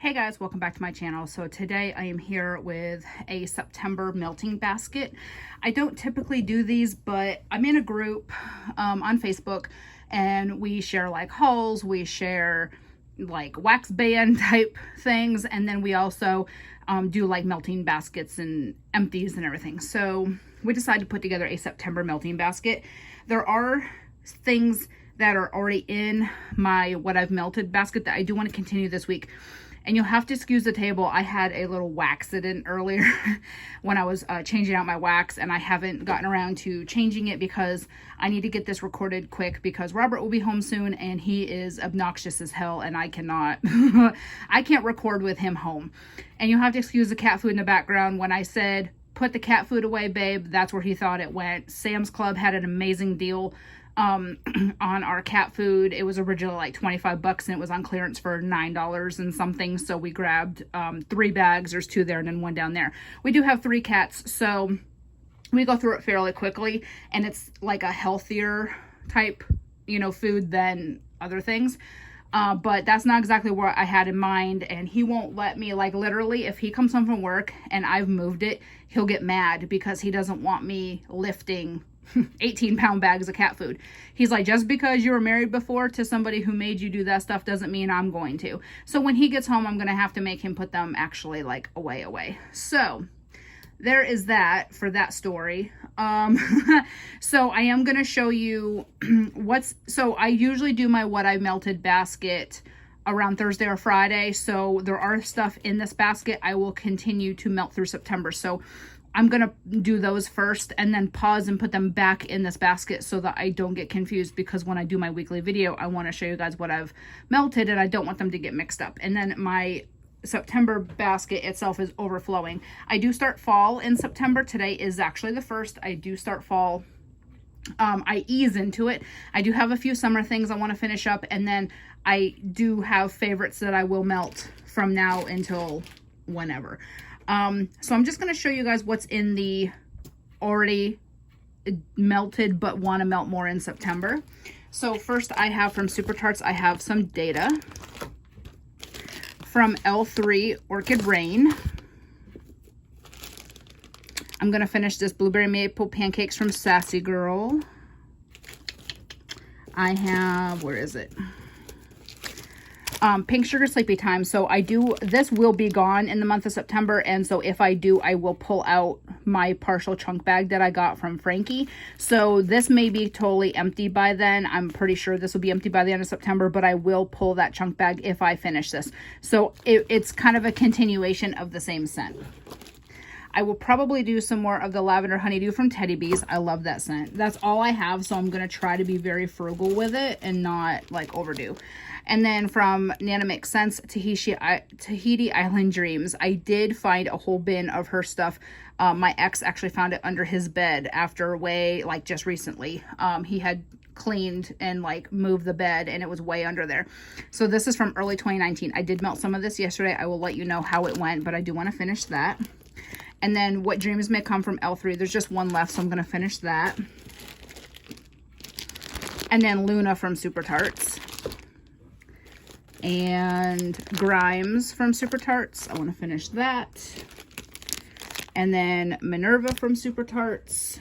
Hey guys, welcome back to my channel. So today I am here with a September melting basket. I don't typically do these, but I'm in a group on Facebook and we share like hauls, we share like wax band type things, and then we also do like melting baskets and empties and everything. So we decided to put together a September melting basket. There are things that are already in my what I've melted basket that I do want to continue this week. And you'll have to excuse the table. I had a little wax accident earlier when I was changing out my wax, and I haven't gotten around to changing it because I need to get this recorded quick because Robert will be home soon and he is obnoxious as hell and I cannot, I can't record with him home. And you'll have to excuse the cat food in the background. When I said, put the cat food away, babe, that's where he thought it went. Sam's Club had an amazing deal on our cat food. It was originally like 25 bucks and it was on clearance for $9 and something. So we grabbed 3 bags. There's 2 there and then 1 down there. We do have 3 cats, so we go through it fairly quickly, and it's like a healthier type, you know, food than other things. But that's not exactly what I had in mind, and he won't let me, like literally if he comes home from work and I've moved it, he'll get mad because he doesn't want me lifting 18-pound bags of cat food. He's like, just because you were married before to somebody who made you do that stuff doesn't mean I'm going to. So when he gets home, I'm going to have to make him put them actually like away. So there is that for that story. So I am going to show you so I usually do my what I melted basket around Thursday or Friday. So there are stuff in this basket I will continue to melt through September. So I'm going to do those first and then pause and put them back in this basket so that I don't get confused, because when I do my weekly video, I want to show you guys what I've melted and I don't want them to get mixed up. And then my September basket itself is overflowing. I do start fall in September. Today is actually the 1st. I do start fall. I ease into it. I do have a few summer things I want to finish up, and then I do have favorites that I will melt from now until whenever. So I'm just going to show you guys what's in the already melted but want to melt more in September. So first I have from Super Tarts, I have some data from L3 Orchid Rain. I'm going to finish this blueberry maple pancakes from Sassy Girl. I have, where is it? Pink Sugar Sleepy Time. So this will be gone in the month of September, and so if I do, I will pull out my partial chunk bag that I got from Frankie. So this may be totally empty by then. I'm pretty sure this will be empty by the end of September, but I will pull that chunk bag if I finish this. So it's kind of a continuation of the same scent. I will probably do some more of the Lavender Honeydew from Teddy Bees. I love that scent. That's all I have, so I'm going to try to be very frugal with it and not like overdo. And then from Nana Mix Scents, Tahiti Island Dreams. I did find a whole bin of her stuff. My ex actually found it under his bed after just recently. He had cleaned and like moved the bed and it was way under there. So this is from early 2019. I did melt some of this yesterday. I will let you know how it went, but I do want to finish that. And then What Dreams May Come from L3. There's just one left, so I'm going to finish that. And then Luna from Super Tarts. And Grimes from Super Tarts. I want to finish that. And then Minerva from Super Tarts.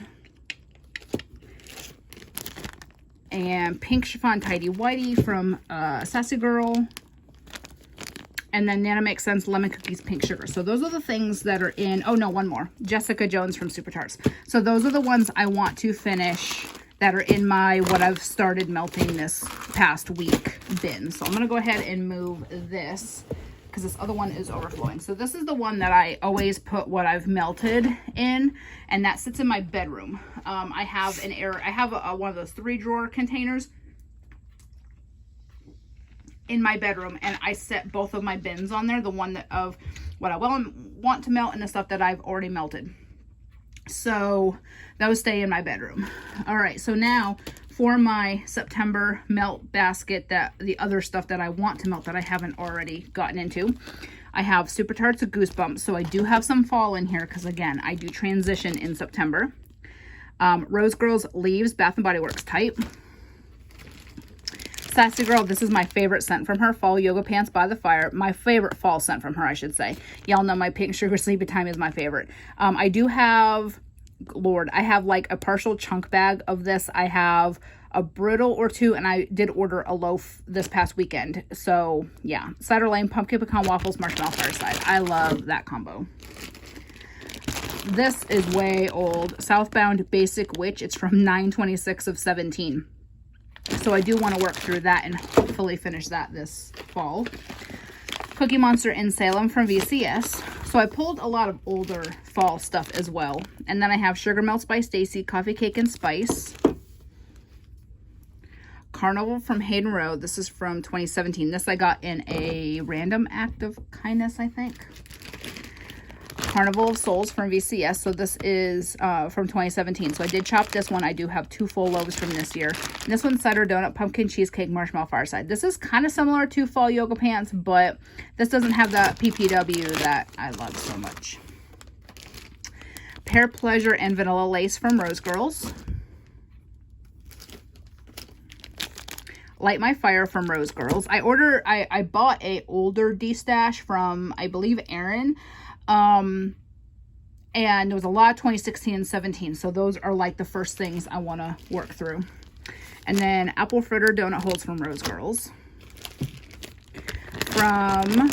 And Pink Chiffon Tidy Whitey from Sassy Girl. And then Nana Makes Sense Lemon Cookies Pink Sugar. So those are the things that are in, oh no, one more. Jessica Jones from Super Tarts. So those are the ones I want to finish that are in my what I've started melting this past week bin. So I'm going to go ahead and move this because this other one is overflowing. So this is the one that I always put what I've melted in, and that sits in my bedroom. I have one of those 3-drawer containers in my bedroom, and I set both of my bins on there, the one of what I want to melt and the stuff that I've already melted. So those stay in my bedroom. All right, so now for my September melt basket, that the other stuff that I want to melt that I haven't already gotten into, I have Super Tarts of Goosebumps. So I do have some fall in here because again, I do transition in September. Rose Girls Leaves Bath & Body Works type. Sassy Girl, this is my favorite scent from her. Fall Yoga Pants by the Fire. My favorite fall scent from her, I should say. Y'all know my Pink Sugar Sleepy Time is my favorite. I do have, Lord, I have like a partial chunk bag of this. I have a brittle or two, and I did order a loaf this past weekend. So yeah, Cider Lane, Pumpkin Pecan Waffles, Marshmallow Fireside. I love that combo. This is way old. Southbound Basic Witch. It's from 9/26 of 17. So I do want to work through that and hopefully finish that this fall. Cookie Monster in Salem from VCS. So I pulled a lot of older fall stuff as well. And then I have Sugar Melts by Stacy, Coffee Cake and Spice. Carnival from Hayden Road. This is from 2017. This I got in a random act of kindness, I think. Carnival of Souls from VCS. So this is from 2017. So I did chop this one. I do have 2 full loaves from this year. And this one's Cider Donut, Pumpkin Cheesecake, Marshmallow Fireside. This is kind of similar to Fall Yoga Pants, but this doesn't have that PPW that I love so much. Pear Pleasure and Vanilla Lace from Rose Girls. Light My Fire from Rose Girls. I bought a older D-stash from, I believe, Erin. And there was a lot of 2016 and 17. So those are like the first things I want to work through. And then Apple Fritter Donut Holes from Rose Girls. From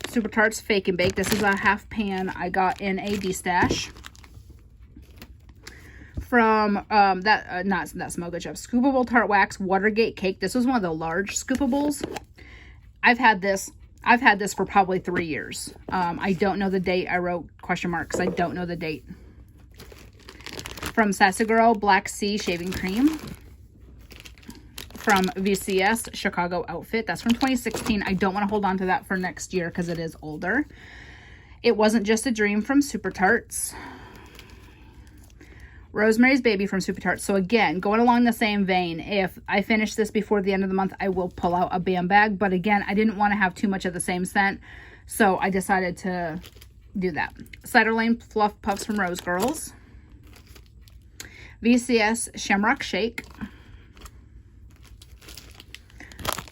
Super Tarts Fake and Bake. This is a half pan I got in a D-stash. From not Smell Good Chef, Scoopable Tart Wax Watergate Cake. This was one of the large scoopables. I've had this for probably 3 years. I don't know the date. I wrote question mark because I don't know the date. From Sassy Girl, Black Sea Shaving Cream. From VCS, Chicago Outfit. That's from 2016. I don't want to hold on to that for next year because it is older. It Wasn't Just a Dream from Super Tarts. Rosemary's Baby from Super Tarts. So again, going along the same vein, if I finish this before the end of the month, I will pull out a BAM bag. But again, I didn't want to have too much of the same scent, so I decided to do that. Cider Lane Fluff Puffs from Rose Girls. VCS Shamrock Shake.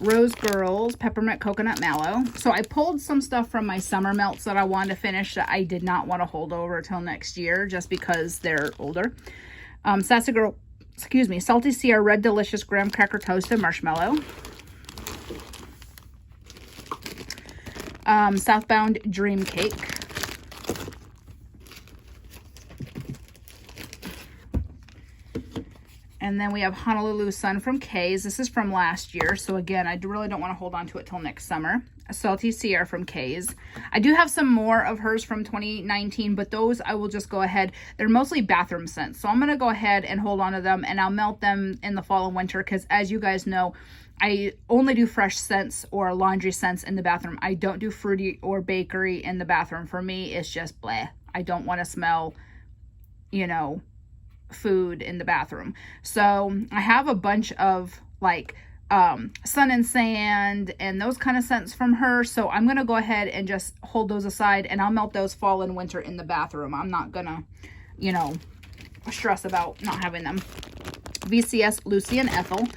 Rose Girls Peppermint Coconut Mallow. So I pulled some stuff from my summer melts that I wanted to finish that I did not want to hold over till next year just because they're older. Sassy Girl, excuse me, Salty Sierra Red Delicious Graham Cracker Toast and Marshmallow. Southbound Dream Cake. And then we have Honolulu Sun from Kay's. This is from last year. So again, I really don't want to hold on to it till next summer. A Salty Sierra from Kay's. I do have some more of hers from 2019, but those I will just go ahead. They're mostly bathroom scents. So I'm going to go ahead and hold on to them, and I'll melt them in the fall and winter because as you guys know, I only do fresh scents or laundry scents in the bathroom. I don't do fruity or bakery in the bathroom. For me, it's just bleh. I don't want to smell, you know, food in the bathroom. So I have a bunch of like Sun and Sand and those kind of scents from her. So I'm going to go ahead and just hold those aside, and I'll melt those fall and winter in the bathroom. I'm not going to, you know, stress about not having them. VCS Lucy and Ethel.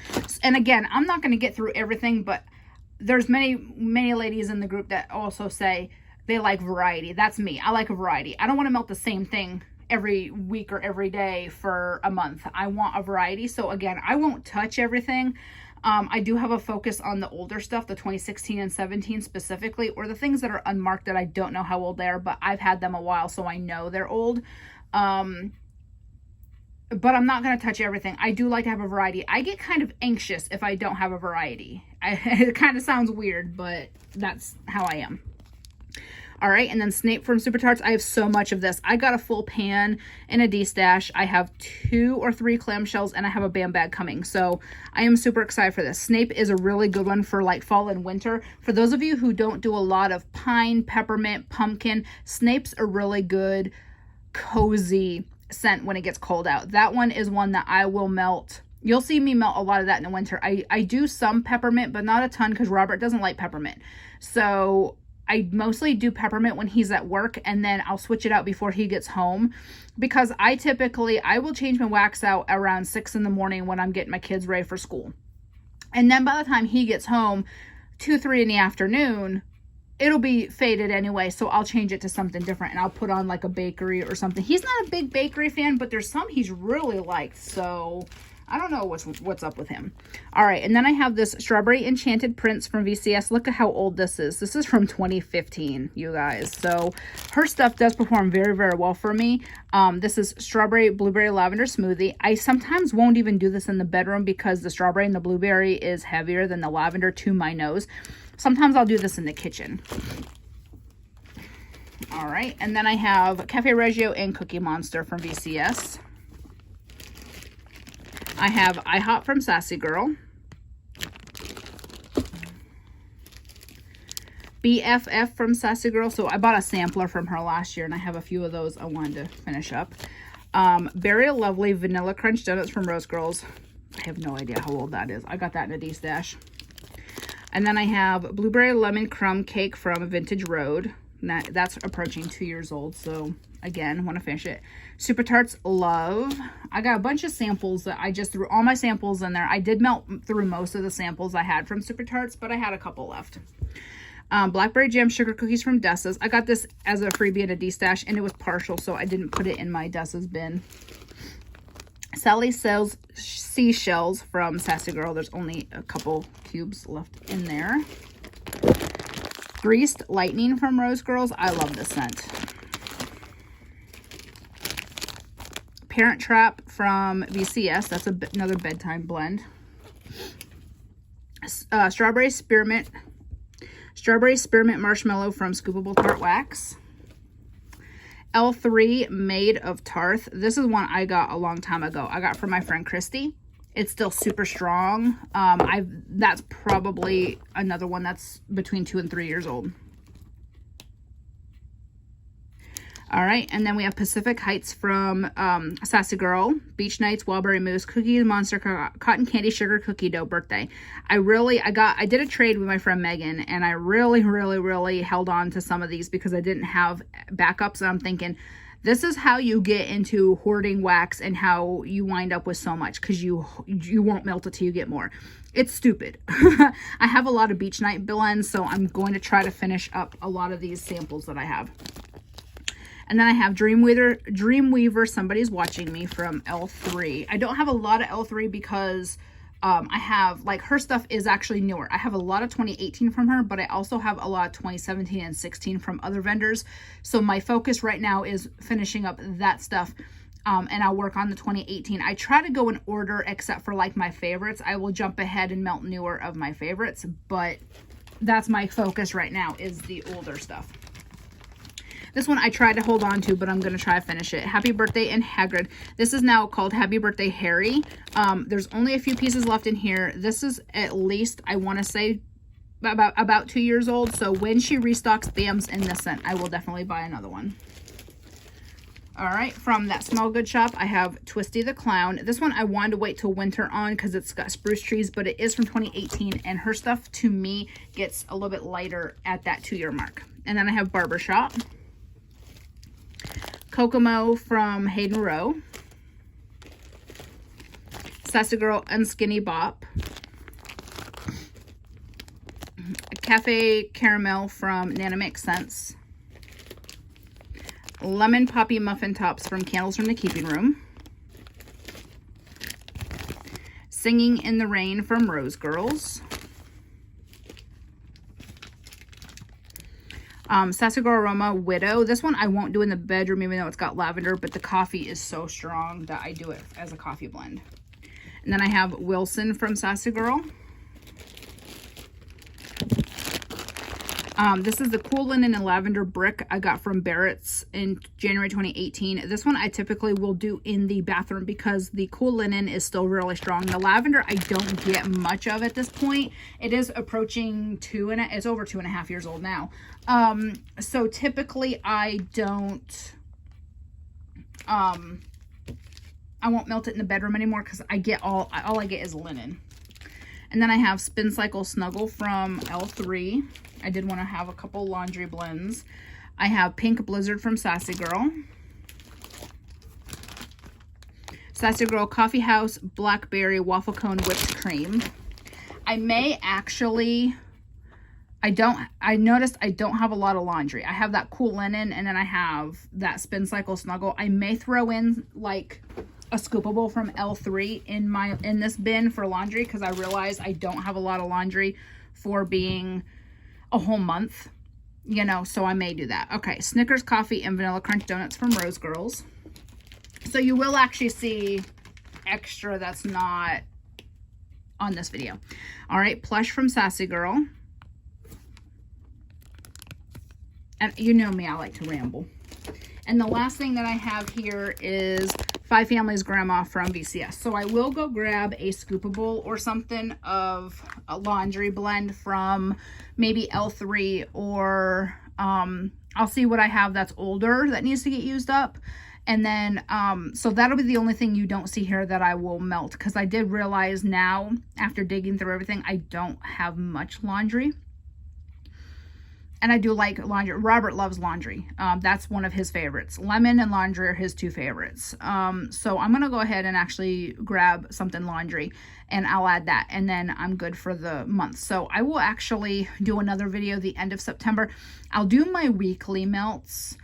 And again, I'm not going to get through everything, but there's many ladies in the group that also say they like variety. That's me. I like a variety. I don't want to melt the same thing every week or every day for a month. I want a variety. So again, I won't touch everything. I do have a focus on the older stuff, the 2016 and 17 specifically, or the things that are unmarked that I don't know how old they are, but I've had them a while, so I know they're old. But I'm not going to touch everything. I do like to have a variety. I get kind of anxious if I don't have a variety. It kind of sounds weird, but that's how I am. All right, and then Snape from Super Tarts. I have so much of this. I got a full pan in a D-stash. I have 2 or 3 clamshells, and I have a BAM bag coming. So I am super excited for this. Snape is a really good one for like fall and winter. For those of you who don't do a lot of pine, peppermint, pumpkin, Snape's a really good, cozy scent when it gets cold out. That one is one that I will melt. You'll see me melt a lot of that in the winter. I do some peppermint, but not a ton because Robert doesn't like peppermint. So I mostly do peppermint when he's at work, and then I'll switch it out before he gets home because I will change my wax out around 6 in the morning when I'm getting my kids ready for school. And then by the time he gets home, 2, 3 in the afternoon, it'll be faded anyway. So I'll change it to something different and I'll put on like a bakery or something. He's not a big bakery fan, but there's some he's really liked. So I don't know what's up with him. All right, and then I have this Strawberry Enchanted Prince from VCS. Look at how old this is. This is from 2015, you guys. So her stuff does perform very, very well for me. This is Strawberry Blueberry Lavender Smoothie. I sometimes won't even do this in the bedroom because the strawberry and the blueberry is heavier than the lavender to my nose. Sometimes I'll do this in the kitchen. All right, and then I have Cafe Reggio and Cookie Monster from VCS. I have IHOP from Sassy Girl. BFF from Sassy Girl. So I bought a sampler from her last year and I have a few of those I wanted to finish up. Very Lovely Vanilla Crunch Donuts from Rose Girls. I have no idea how old that is. I got that in a D-stash. And then I have Blueberry Lemon Crumb Cake from Vintage Road. That's approaching 2 years old, so again, want to finish it. Super Tarts Love. I got a bunch of samples that I just threw all my samples in there. I did melt through most of the samples I had from Super Tarts, but I had a couple left. Blackberry Jam Sugar Cookies from Dessa's. I got this as a freebie in a D-stash, and it was partial, so I didn't put it in my Dessa's bin. Sally Sells Seashells from Sassy Girl. There's only a couple cubes left in there. Greased Lightning from Rose Girls. I love this scent. Parent Trap from VCS. That's another bedtime blend. Strawberry Spearmint Marshmallow from Scoopable Tart Wax. L3 Made of Tarth. This is one I got a long time ago. I got from my friend Christy. It's still super strong. That's probably another one that's between 2 and 3 years old. All right, and then we have Pacific Heights from Sassy Girl, Beach Nights, Wildberry Mousse, Cookie Monster, Cotton Candy Sugar Cookie Dough Birthday. I did a trade with my friend Megan, and I really held on to some of these because I didn't have backups, and I'm thinking, this is how you get into hoarding wax and how you wind up with so much because you won't melt it till you get more. It's stupid. I have a lot of Beach Night blends, so I'm going to try to finish up a lot of these samples that I have. And then I have Dreamweaver Somebody's Watching Me from L3. I don't have a lot of L3 because I have, like, her stuff is actually newer. I have a lot of 2018 from her, but I also have a lot of 2017 and 16 from other vendors. So my focus right now is finishing up that stuff, and I'll work on the 2018. I try to go in order except for, like, my favorites. I will jump ahead and melt newer of my favorites, but that's my focus right now is the older stuff. This one I tried to hold on to, but I'm going to try to finish it. Happy Birthday and Hagrid. This is now called Happy Birthday Harry. There's only a few pieces left in here. This is at least, I want to say, about 2 years old. So when she restocks Bams in this scent, I will definitely buy another one. All right, from that Smell Good shop, I have Twisty the Clown. This one I wanted to wait till winter on because it's got spruce trees, but it is from 2018, and her stuff, to me, gets a little bit lighter at that 2-year mark. And then I have Barbershop. Kokomo from Hayden Row. Sassy Girl Unskinny Bop. Cafe Caramel from Nanomix Scents. Lemon Poppy Muffin Tops from Candles from the Keeping Room. Singing in the Rain from Rose Girls. Sassy Girl Aroma Widow. This one I won't do in the bedroom even though it's got lavender, but the coffee is so strong that I do it as a coffee blend. And then I have Wilson from Sassy Girl. This is the Cool Linen and Lavender Brick I got from Barrett's in January 2018. This one I typically will do in the bathroom because the Cool Linen is still really strong. The lavender I don't get much of at this point. It is approaching it's over 2.5 years old now. So typically I don't, I won't melt it in the bedroom anymore because I get all I get is linen. And then I have Spin Cycle Snuggle from L3. I did want to have a couple laundry blends. I have Pink Blizzard from Sassy Girl. Sassy Girl Coffee House Blackberry Waffle Cone Whipped Cream. I may actually, I noticed I don't have a lot of laundry. I have that Cool Linen, and then I have that Spin Cycle Snuggle. I may throw in like a scoopable from L3 in this bin for laundry, because I realize I don't have a lot of laundry for being a whole month, you know, so I may do that. Okay, Snickers Coffee and Vanilla Crunch Donuts from Rose Girls. So you will actually see extra that's not on this video. All right, Plush from Sassy Girl. And you know me, I like to ramble. And the last thing that I have here is Five Families Grandma from VCS. So I will go grab a scoopable or something of a laundry blend from maybe L3, or I'll see what I have that's older that needs to get used up. And then, so that'll be the only thing you don't see here that I will melt, because I did realize now, after digging through everything, I don't have much laundry. And I do like laundry. Robert loves laundry. That's one of his favorites. Lemon and laundry are his two favorites. So I'm going to go ahead and actually grab something laundry, and I'll add that. And then I'm good for the month. So I will actually do another video the end of September. I'll do my weekly melts,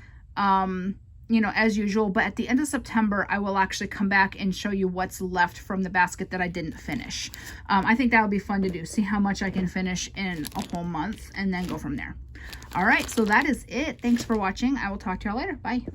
you know, as usual. But at the end of September, I will actually come back and show you what's left from the basket that I didn't finish. I think that'll be fun to do. See how much I can finish in a whole month, and then go from there. All right, so that is it. Thanks for watching. I will talk to y'all later. Bye.